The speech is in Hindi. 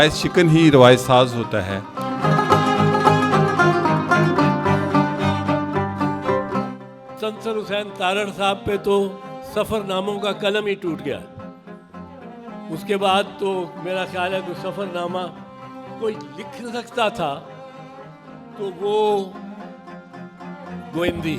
रवायत शिकन ही रवायत साज होता है। सर हुसैन तारड़ साहब पे तो सफ़रनामों का कलम ही टूट गया। उसके बाद तो मेरा ख्याल है कोई सफ़रनामा कोई लिख सकता था तो वो गोइंदी।